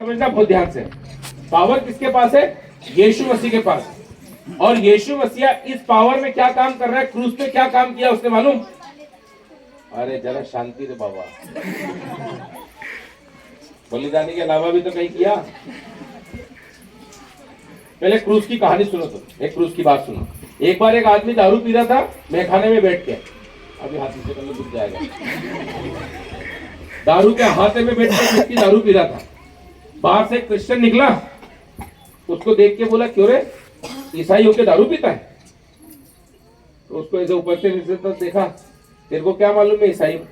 समझना बहुत ध्यान से, पावर किसके पास है? यीशु मसीह के पास। और यीशु मसीह इस पावर में क्या काम कर रहा है? क्रूस पे क्या काम किया उसने मालूम? अरे जरा शांति रे बाबा, बलिदानी के अलावा भी तो कहीं किया। पहले क्रूस की कहानी सुनो, तो एक क्रूस की बात सुनो। एक बार एक आदमी दारू पी रहा था मैखाने में बैठ के, अभी हाथ नीचे कर लो डूब जाएगा। दारू के हाथे में बैठ के व्यक्ति दारू पी रहा था। बाहर से एक क्रिश्चियन निकला, उसको देख के बोला, क्यों रे ईसाई होके दारू पीता है? तो उसको ऐसे ऊपर से नीचे तक देखा, तेरे को क्या मालूम मैं ईसाई हूं?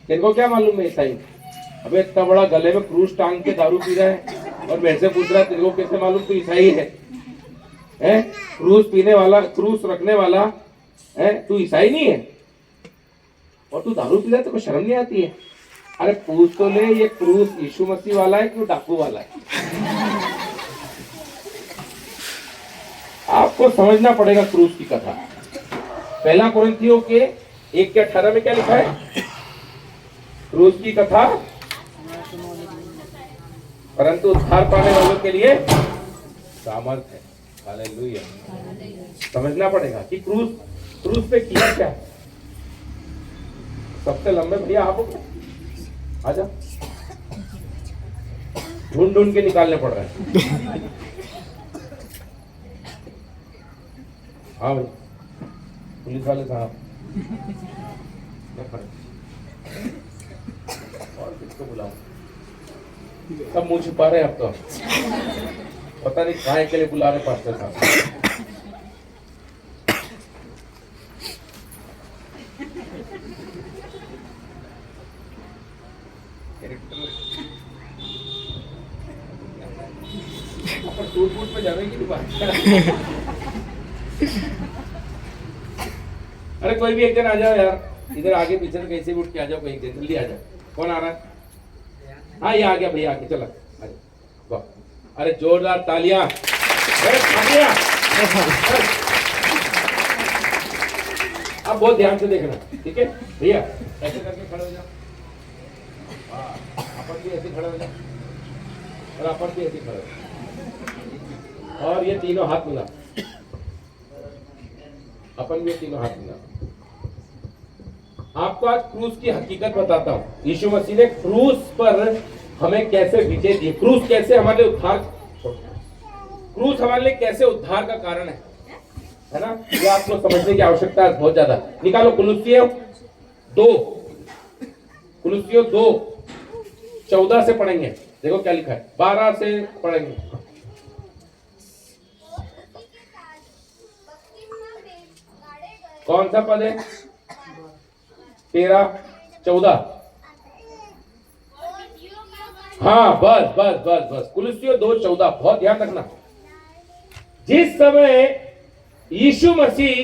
तेरे को क्या मालूम मैं ईसाई हूं? अबे इतना बड़ा गले में क्रूस टांग के दारू पी रहा है और मेरे से पूछ रहा है तेरे को कैसे मालूम तू ईसाई है? क्रूस पीने वाला, क्रूस रखने वाला है, तू ईसाई नहीं है और तू दारू पी रहा है? तेरे को शर्म नहीं आती है? अरे पूछ तो ले, ये क्रूस यीशु मसीह वाला है कि डाकू वाला है? आपको समझना पड़ेगा क्रूस की कथा। पहला कोरिन्थियों के 1:18 में क्या लिखा है? क्रूस की कथा परंतु उद्धार पाने वालों के लिए सामर्थ है। हालेलुया। समझना पड़ेगा कि क्रूस पे किया क्या। सबसे लंबे भैया आप हो क्या? आजा, ढूंढ ढूंढ के निकालने पड़ रहे हैं। हाँ भाई, पुलिस वाले साहब, और किसको बुलाऊं? सब मुंह छिपा रहे हैं अब तो, पता नहीं कहाँ के लिए बुला रहे पास्टर साहब। टूट पे जाने की बात। अरे कोई भी एक जन आ जाओ यार, इधर आगे पीछे कहीं से उठ के आ जाओ, कहीं से जल्दी आ जाओ। कौन आ रहा है? हाँ ये आ गया भैया, आके चला। अरे जोरदार तालियां। आप बहुत ध्यान से देखना, ठीक है भैया? ऐसे करके खड़े हो जाओ, अपन भी ऐसे खड़े हो जाओ और अपन भी ऐसे खड़े हो, और ये तीनों हाथ मिला, अपन भी तीनों हाथ मिला। आपको आज क्रूस की हकीकत बताता हूं। यीशु मसीह ने क्रूस पर हमें कैसे विजय दी, क्रूस कैसे हमारे उद्धार, क्रूस हमारे लिए कैसे उद्धार का कारण है ना? ये आपको समझने की आवश्यकता है बहुत ज्यादा। निकालो कुलुस्सियों 2:14 से पढ़ेंगे। देखो क्या लिखा है, 12 से पढ़ेंगे। कौन सा पद है? 13-14। हाँ बस कुलुस्सियों 2:14, बहुत ध्यान रखना। जिस समय यीशु मसीह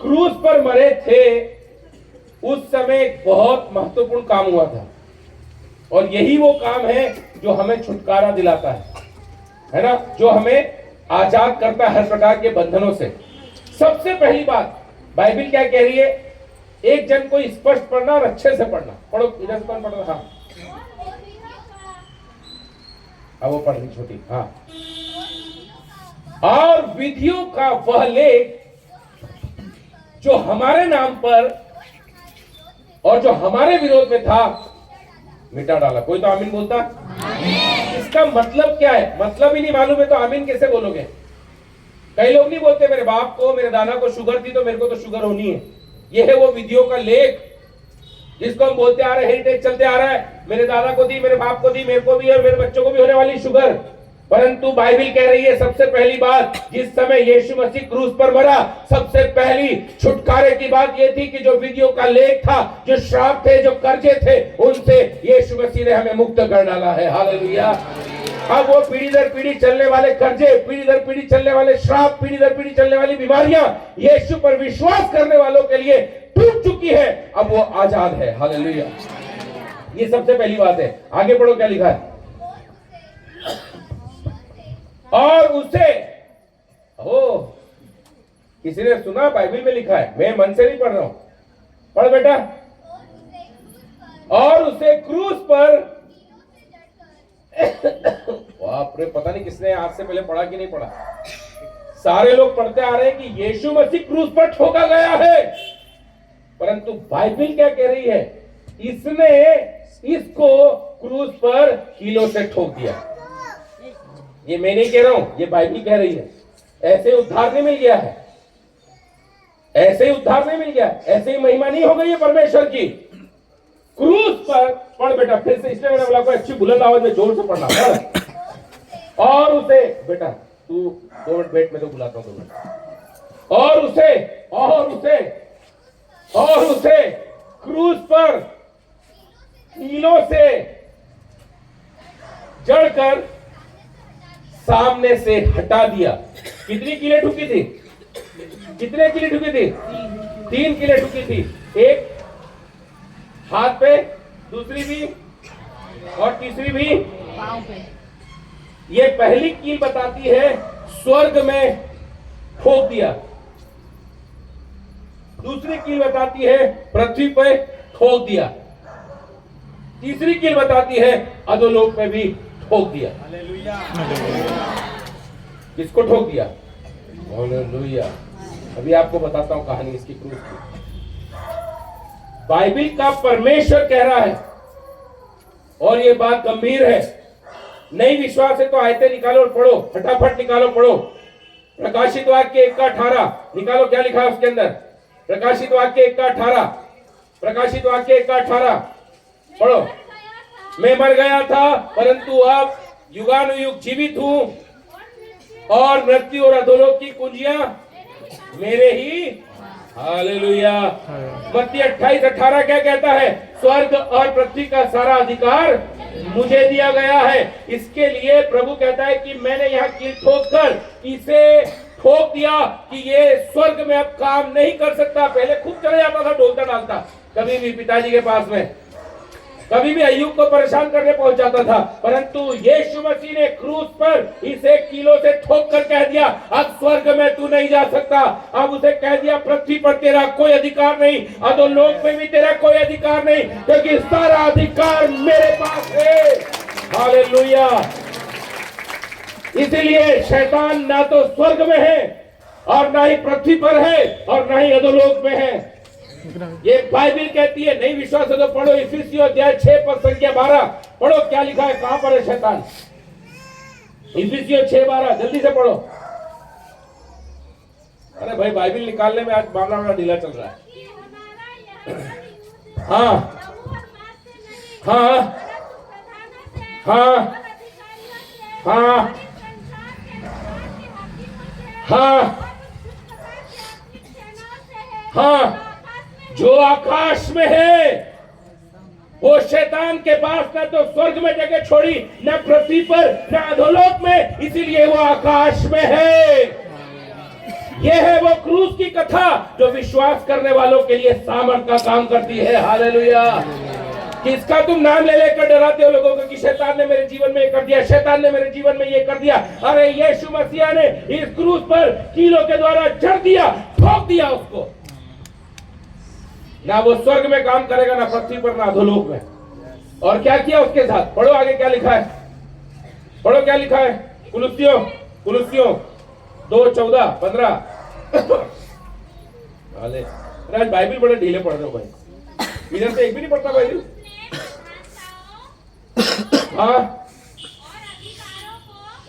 क्रूस पर मरे थे, उस समय एक बहुत महत्वपूर्ण काम हुआ था, और यही वो काम है जो हमें छुटकारा दिलाता है ना? जो हमें आजाद करता है हर प्रकार के बंधनों से। सबसे पहली बात बाइबिल क्या कह रही है? एक जन को स्पष्ट पढ़ना और अच्छे से पढ़ना। पढ़ो, इधर से कौन पढ़ रहा? हाँ अब वो पढ़ रही छोटी। हाँ, और विधियों का वह लेख जो हमारे नाम पर और जो हमारे विरोध में था, मिटा डाला। कोई तो आमीन बोलता? इसका मतलब क्या है? मतलब ही नहीं मालूम है तो आमीन कैसे बोलोगे? कई लोग नहीं बोलते मेरे बाप को, मेरे दादा को शुगर थी तो मेरे को तो शुगर होनी है। यह है वो विधियों का लेख जिसको हम बोलते आ रहे, हेरिटेज चलते आ रहा है। मेरे दादा को दी, मेरे बाप को दी, मेरे को भी और मेरे बच्चों को भी होने वाली शुगर। परंतु बाइबिल कह रही है सबसे पहली बात, जिस समय यीशु मसीह क्रूस पर मरा, सबसे पहली छुटकारे की बात यह थी कि जो विधियों का लेख था, जो श्राप थे, जो कर्जे थे, उनसे यीशु मसीह ने हमें मुक्त कर डाला है। हालेलुया। अब वो पीढ़ी दर पीढ़ी चलने वाले कर्जे, पीढ़ी दर पीढ़ी चलने वाले श्राप, पीढ़ी दर पीढ़ी चलने वाली बीमारियां यीशु पर विश्वास करने वालों के लिए टूट चुकी है। अब वो आजाद है। हालेलुया। ये सबसे पहली बात है। आगे पढ़ो क्या लिखा है। और उसे, ओ किसी ने सुना? बाइबिल में लिखा है, मैं मन से नहीं पढ़ रहा हूं, पढ़ बेटा। और उसे क्रूस पर बाप रे, पता नहीं किसने आज से पहले पढ़ा कि नहीं पढ़ा। सारे लोग पढ़ते आ रहे हैं कि यीशु मसीह क्रूस पर ठोका गया है, परंतु बाइबल क्या कह रही है? इसने इसको क्रूस पर कीलों से ठोक दिया। ये मैं नहीं कह रहा हूं, ये बाइबल कह रही है। ऐसे उद्धार नहीं मिल गया है, ऐसे ही उद्धार नहीं मिल गया, ऐसे ही महिमा नहीं हो गई है परमेश्वर की। क्रूस पर पढ़ बेटा, फिर से, इसलिए मैंने बोला कोई अच्छी बुलंद आवाज में जोर से पढ़ना। पढ़। और उसे, बेटा तू 2 मिनट बैठ, मैं तो बुलाता हूं 2 मिनट। और उसे क्रूस पर कीलों से जड़कर सामने से हटा दिया। कितनी कीलें ठुकी थी? कितने कीलें ठुकी थी? 3 कीलें ठुकी थी। एक हाथ पे, दूसरी भी और तीसरी भी पांव पे। ये पहली कील बताती है स्वर्ग में ठोक दिया, दूसरी कील बताती है पृथ्वी पे ठोक दिया, तीसरी कील बताती है अधोलोक में भी ठोक दिया। हालेलुया। किसको ठोक दिया? हालेलुया। अभी आपको बताता हूं कहानी इसकी क्रूस की। बाइबल का परमेश्वर कह रहा है और ये बात गंभीर है। नहीं विश्वास है तो आयतें निकालो और पढ़ो, फटाफट निकालो, पढ़ो। प्रकाशित वाक्य 1:18 निकालो, क्या लिखा है उसके अंदर? प्रकाशित वाक्य 1:18, प्रकाशित वाक्य 1:18 पढ़ो। मैं मर गया था परंतु अब युगानुयुग जीवित हूं और मृत्यु और अधोलोक की कुंजियां मेरे ही। हालेलुया। मत्ती 28:18 क्या कहता है? स्वर्ग और पृथ्वी का सारा अधिकार मुझे दिया गया है। इसके लिए प्रभु कहता है कि मैंने यहाँ कील ठोक कर इसे ठोक दिया कि ये स्वर्ग में अब काम नहीं कर सकता। पहले खूब चले जाता था, डोलता डालता, कभी भी पिताजी के पास में, कभी भी अय्यूब को परेशान करने पहुंच जाता था, परंतु यीशु मसीह ने क्रूस पर इसे कीलों से ठोक कर कह दिया अब स्वर्ग में तू नहीं जा सकता। अब उसे कह दिया पृथ्वी पर तेरा कोई अधिकार नहीं, अधोलोक में भी तेरा कोई अधिकार नहीं, क्योंकि सारा अधिकार मेरे पास है। हालेलुया। इसलिए शैतान ना तो स्वर्ग में है और ना ही पृथ्वी पर है और ना ही अधोलोक में है। ये बाइबल कहती है। नहीं विश्वास है तो पढ़ो, इफिसियों अध्याय 6 पद संख्या 12 पढ़ो, क्या लिखा है, कहां पर है शैतान? इफिसियों 6:12 जल्दी से पढ़ो। अरे भाई बाइबल निकालने में आज मामला बड़ा ढीला चल रहा है। हाँ हाँ हाँ हाँ हाँ हाँ, जो आकाश में है वो शैतान के पास न तो स्वर्ग में जगह छोड़ी, न पृथ्वी पर, न अधोलोक में, इसीलिए वो आकाश में है। ये है वो क्रूस की कथा जो विश्वास करने वालों के लिए सामर्थ का काम करती है। हालेलुया। किसका तुम नाम ले लेकर डराते हो लोगों को कि शैतान ने मेरे जीवन में ये कर दिया, शैतान ने मेरे जीवन में ये कर दिया। अरे यीशु मसीह ने इस क्रूस पर कीलों के द्वारा जड़ दिया, ठोक दिया उसको। ना वो स्वर्ग में काम करेगा, ना पृथ्वी पर, ना अधोलोक में। और क्या किया उसके साथ? पढ़ो आगे क्या लिखा है, पढ़ो क्या लिखा है। कुलुस्सियों 2:14-15। आज बाइबल बड़े ढीले पढ़ रहे हो भाई, इधर से एक भी नहीं पढ़ता बाइबल। हाँ,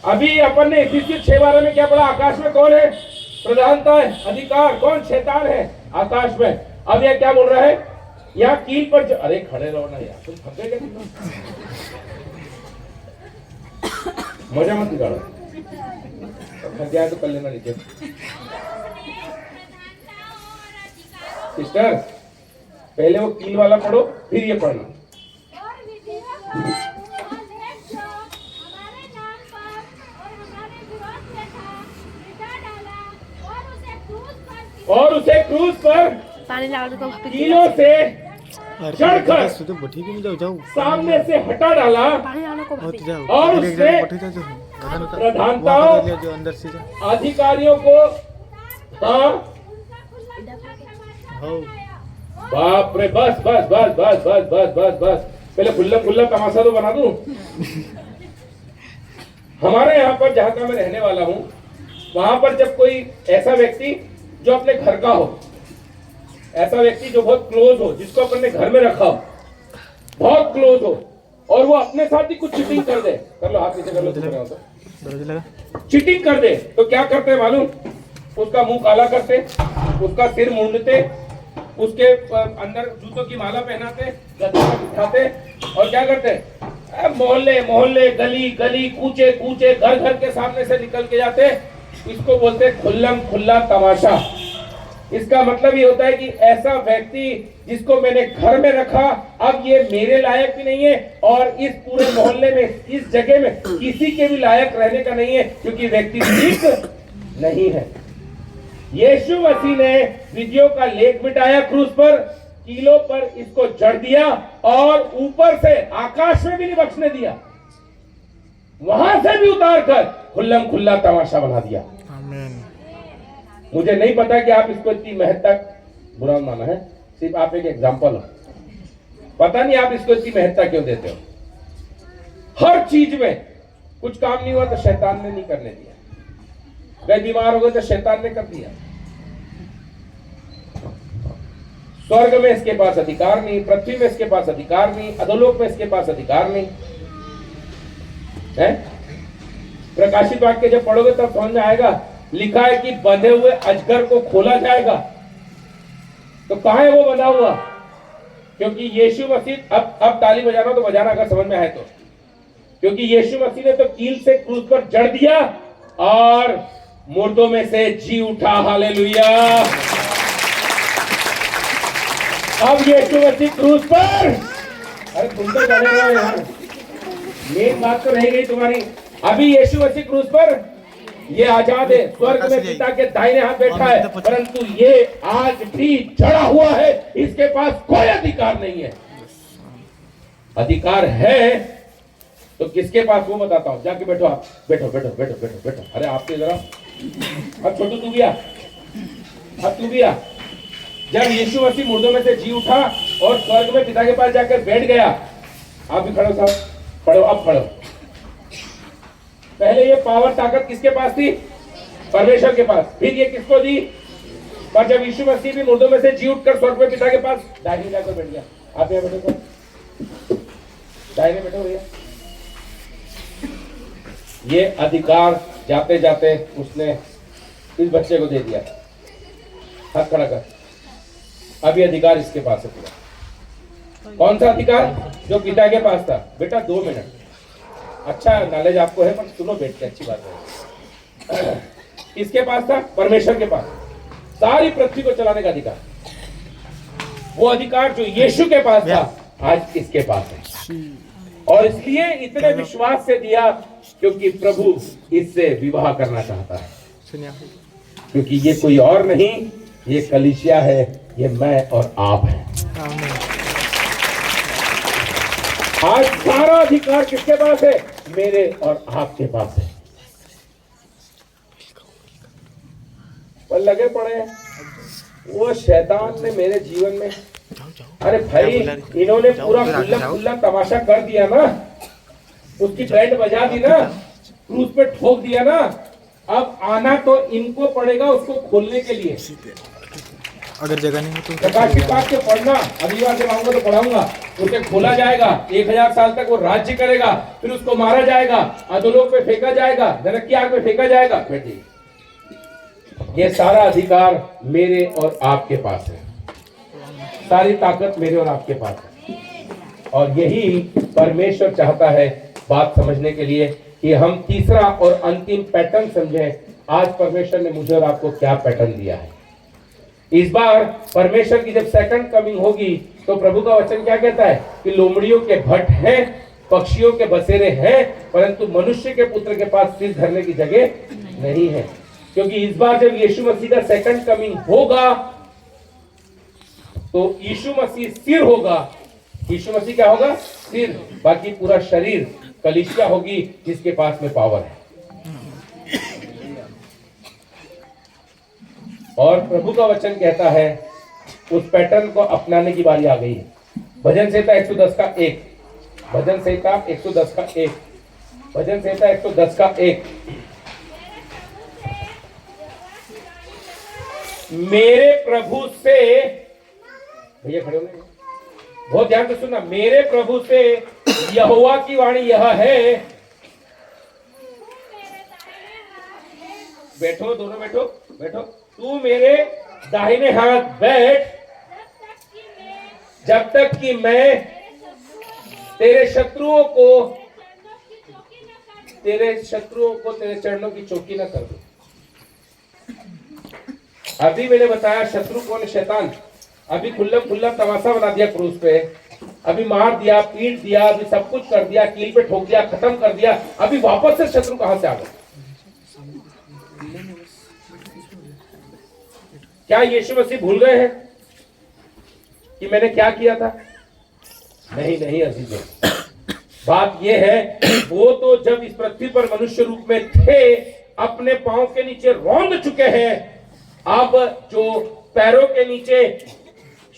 अभी अपन ने इफिसियों 6:12 में क्या पढ़ा? आकाश में कौन है? प्रधानता है, अधिकार कौन? शैतान है आकाश में। अब यह क्या बोल रहा है? यहाँ कील पर अरे खड़े रहो ना यार, तुम थक गए क्या? मजा मत निकालो, थक गया तो कर लेना नीचे। सिस्टर पहले वो कील वाला पढ़ो, फिर ये पढ़ना। और उसे क्रूस पर कीलों से चढ़कर सामने से हटा डाला और उसने प्रधानताओं, अधिकारियों को, हाँ बाप रे, बस बस बस बस बस बस बस बस, पहले खुल्ला खुल्ला तमाशा तो बना दूं। हमारे यहाँ पर जहाँ का मैं रहने वाला हूँ, वहां पर जब कोई ऐसा व्यक्ति जो अपने घर का हो, ऐसा व्यक्ति जो बहुत क्लोज हो, जिसको अपने घर में रखा हो, बहुत क्लोज हो, और वो अपने साथ ही कुछ चीटिंग कर दे, कर लो हाथ नीचे कर लो, चीटिंग कर दे, तो क्या करते हैं मालूम? उसका मुंह काला करते, उसका सिर मूंदते, उसके अंदर जूतों की माला पहनाते, गद्दे पर बिठाते, और क्या करते? मोहल्ले मोहल्ले, गली गली, कूचे कूचे, घर घर के सामने से निकल के जाते। इसको बोलते खुल्लम खुल्ला तमाशा। इसका मतलब ये होता है कि ऐसा व्यक्ति जिसको मैंने घर में रखा, अब ये मेरे लायक भी नहीं है, और इस पूरे मोहल्ले में, इस जगह में किसी के भी लायक रहने का नहीं है, क्योंकि व्यक्ति ठीक नहीं है। यीशु मसीह ने विधियों का लेख मिटाया क्रूस पर, कीलों पर इसको जड़ दिया, और ऊपर से आकाश में भी नहीं बख्शने दिया, वहां से भी उतार कर खुल्लम खुल्ला तमाशा बना दिया। आमीन। मुझे नहीं पता कि आप इसको इतनी महत्ता, बुरा माना है, सिर्फ आप एक एग्जाम्पल हो, पता नहीं आप इसको इतनी महत्ता क्यों देते हो। हर चीज में कुछ काम नहीं हुआ तो शैतान ने नहीं करने दिया, गए बीमार हो गए तो शैतान ने कर दिया। स्वर्ग में इसके पास अधिकार नहीं, पृथ्वी में इसके पास अधिकार नहीं, अधोलोक में इसके पास अधिकार नहीं है। प्रकाशित वाक्य जब पढ़ोगे तब समझ में आएगा, लिखा है कि बंधे हुए अजगर को खोला जाएगा। तो कहां है वो बंधा हुआ? क्योंकि यीशु मसीह, अब ताली बजाना तो बजाना अगर समझ में आए तो, क्योंकि यीशु मसीह ने तो कील से क्रूस पर जड़ दिया और मुर्दों में से जी उठा। हालेलुया। अब यीशु मसीह क्रूस पर, अरे तुम तो चले रहे हो यार, मेन बात तो रह गई तुम्हारी। अभी यीशु मसीह क्रूस पर ये आजाद है, स्वर्ग में पिता के दाहिने हाथ बैठा है, परंतु ये आज भी चढ़ा हुआ है, इसके पास कोई अधिकार नहीं है। अधिकार है तो किसके पास वो बताता हूं, जाके बैठो आप, बैठो बैठो बैठो बैठो बैठो। अरे आपके जरा, अब छोटू तू भी आ, अब तू भी आ। जब यीशु मसीह मुर्दों में से जी उठा और स्वर्ग में पिता के पास जाकर बैठ गया, आप भी खड़ो साहब, पढ़ो, अब पढ़ो। पहले ये पावर ताकत किसके पास थी? परमेश्वर के पास। फिर ये किसको दी? पर जब यीशु मसीह भी मुर्दों में से जी उठकर स्वर्ग में पिता के पास दाहिने जाकर बैठ गया। आप यहाँ बैठो तो, दाहिने बैठो भैया। ये अधिकार जाते जाते उसने इस बच्चे को दे दिया। हाथ खड़ा कर। अब ये अधिकार इसके पास है पूरा। कौन सा अधिकार? जो पिता के पास था। बेटा 2 मिनट, अच्छा नॉलेज आपको है पर सुनो बैठ के, अच्छी बात है। किसके पास था? परमेश्वर के पास। सारी पृथ्वी को चलाने का अधिकार, वो अधिकार जो यीशु के पास था आज इसके पास है। और इसलिए इतने विश्वास से दिया क्योंकि प्रभु इससे विवाह करना चाहता है। क्योंकि ये कोई और नहीं, ये कलीसिया है, ये मैं और आप हैं। आज सारा अधिकार किसके पास है? मेरे और आपके पास है। पर लगे पड़े हैं वो शैतान ने मेरे जीवन में, अरे भाई इन्होंने पूरा खुल्ला तमाशा कर दिया ना, उसकी बैंड बजा दी ना, क्रूस पे ठोक दिया ना। अब आना तो इनको पड़ेगा उसको खोलने के लिए। अगर जगह नहीं हो तो प्रकाशित वाक्य पढ़ना, अगली बार जब आऊंगा तो पढ़ाऊंगा। उसे खोला जाएगा, 1000 साल तक वो राज्य करेगा, फिर उसको मारा जाएगा, अधोलोक पे फेंका जाएगा, नरक की आग में फेंका जाएगा। बेटी ये सारा अधिकार मेरे और आपके पास है, सारी ताकत मेरे और आपके पास है। और यही परमेश्वर चाहता है बात समझने के लिए कि हम तीसरा और अंतिम पैटर्न समझें। आज परमेश्वर ने मुझे और आपको क्या पैटर्न दिया है। इस बार परमेश्वर की जब सेकंड कमिंग होगी तो प्रभु का वचन क्या कहता है कि लोमड़ियों के भट्ट हैं, पक्षियों के बसेरे हैं, परंतु मनुष्य के पुत्र के पास सिर धरने की जगह नहीं है। क्योंकि इस बार जब यीशु मसीह का सेकंड कमिंग होगा तो यीशु मसीह सिर होगा। यीशु मसीह क्या होगा? सिर। बाकी पूरा शरीर कलीसिया होगी जिसके पास में पावर है। और प्रभु का वचन कहता है उस पैटर्न को अपनाने की बारी आ गई है। भजन संहिता 110 का 1, भजन संहिता 110 का 1, भजन संहिता 110 का 1। मेरे प्रभु से, भैया खड़े होने, बहुत ध्यान से सुनना, मेरे प्रभु से यहोवा की वाणी यह है, बैठो दोनों, बैठो बैठो, तू मेरे दाहिने हाथ बैठ जब तक कि मैं तेरे शत्रुओं को तेरे चरणों की चौकी न कर दूं। अभी मैंने बताया शत्रु कौन है, शैतान। अभी खुल्ला तमाशा बना दिया क्रूस पे, अभी मार दिया, पीट दिया, अभी सब कुछ कर दिया, कील पे ठोक दिया, खत्म कर दिया, अभी वापस से शत्रु कहां से आ गया? क्या यीशु मसीह भूल गए हैं कि मैंने क्या किया था? नहीं अजीजों, बात यह है वो तो जब इस पृथ्वी पर मनुष्य रूप में थे अपने पांव के नीचे रौंद चुके हैं। अब जो पैरों के नीचे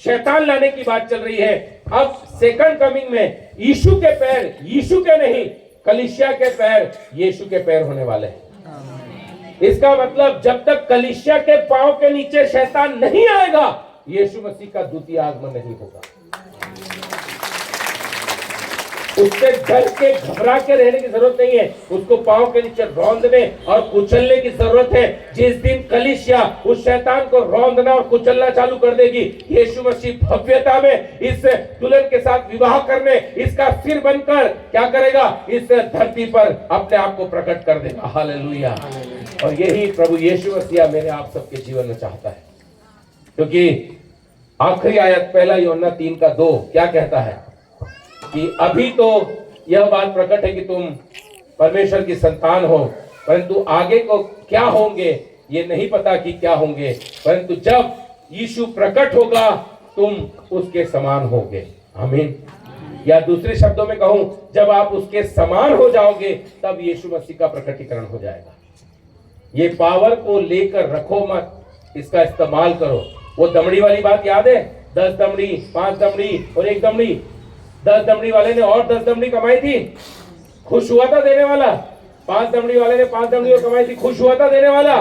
शैतान लाने की बात चल रही है, अब सेकंड कमिंग में यीशु के पैर, यीशु के नहीं, कलीसिया के पैर यीशु के पैर होने वाले हैं। इसका मतलब जब तक कलीसिया के पांव के नीचे शैतान नहीं आएगा, यीशु मसीह का द्वितीय आगमन नहीं होगा। उससे डर के घबरा के रहने की जरूरत नहीं है, उसको पांव के नीचे रौंदने और कुचलने की जरूरत है। जिस दिन कलीसिया उस शैतान को रौंदना और कुचलना चालू कर देगी, यीशु मसीह भव्यता में इस दुल्हन के साथ विवाह करने, इसका सिर बनकर क्या करेगा? इस धरती पर अपने आप को प्रकट कर देगा। हालेलुया। और यही प्रभु यीशु मसीह मेरे आप सबके जीवन में चाहता है, क्योंकि आखिरी आयत 1 यूहन्ना 3:2 क्या कहता है कि अभी तो यह बात प्रकट है कि तुम परमेश्वर की संतान हो, परंतु आगे को क्या होंगे ये नहीं पता कि क्या होंगे, परंतु जब यीशु प्रकट होगा तुम उसके समान होगे। आमीन। या दूसरे शब्दों में कहूं, जब आप उसके समान हो जाओगे तब यीशु मसीह का प्रकटीकरण हो जाएगा। ये पावर को लेकर रखो मत, इसका इस्तेमाल करो। वो दमड़ी वाली बात याद है? 10 दमड़ी, 5 दमड़ी और 1 दमड़ी। 10 दमड़ी वाले ने और 10 दमड़ी कमाई थी, खुश हुआ था देने वाला। 5 दमड़ी वाले ने 5 दमड़ी और कमाई थी, खुश हुआ था देने वाला।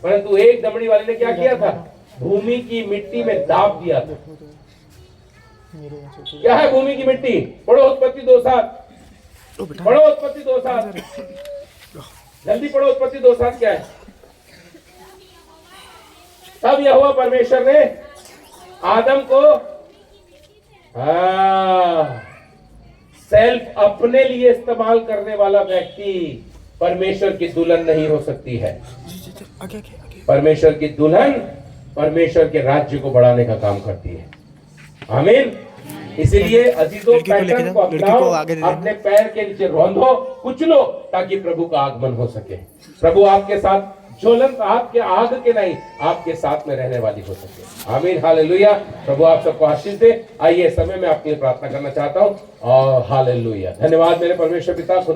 परंतु 1 दमड़ी वाले ने क्या किया था? भूमि की मिट्टी में दाब दिया था। क्या है भूमि की मिट्टी? पढ़ो उत्पत्ति 2:7, पढ़ो उत्पत्ति 2:7, जल्दी पढ़ो उत्पत्ति 2:7 क्या है? तब यहोवा परमेश्वर ने आदम को सेल्फ अपने लिए इस्तेमाल करने वाला व्यक्ति परमेश्वर की दुल्हन नहीं हो सकती है। परमेश्वर की दुल्हन परमेश्वर के राज्य को बढ़ाने का काम करती है। आमीन। इसीलिए अजीजों, पैटर्न को अपनाओ, अपने पैर के नीचे रौंदो, कुचलो, ताकि प्रभु का आगमन हो सके। प्रभु आपके साथ ज्वलंत, आपके आग के नहीं, आपके साथ में रहने वाली हो सके। आमीन। हालेलुया। प्रभु आप सबको आशीष दे। आइए समय में आपके लिए प्रार्थना करना चाहता हूँ। और हालेलुया। धन्यवाद मेरे परमेश्वर पिता।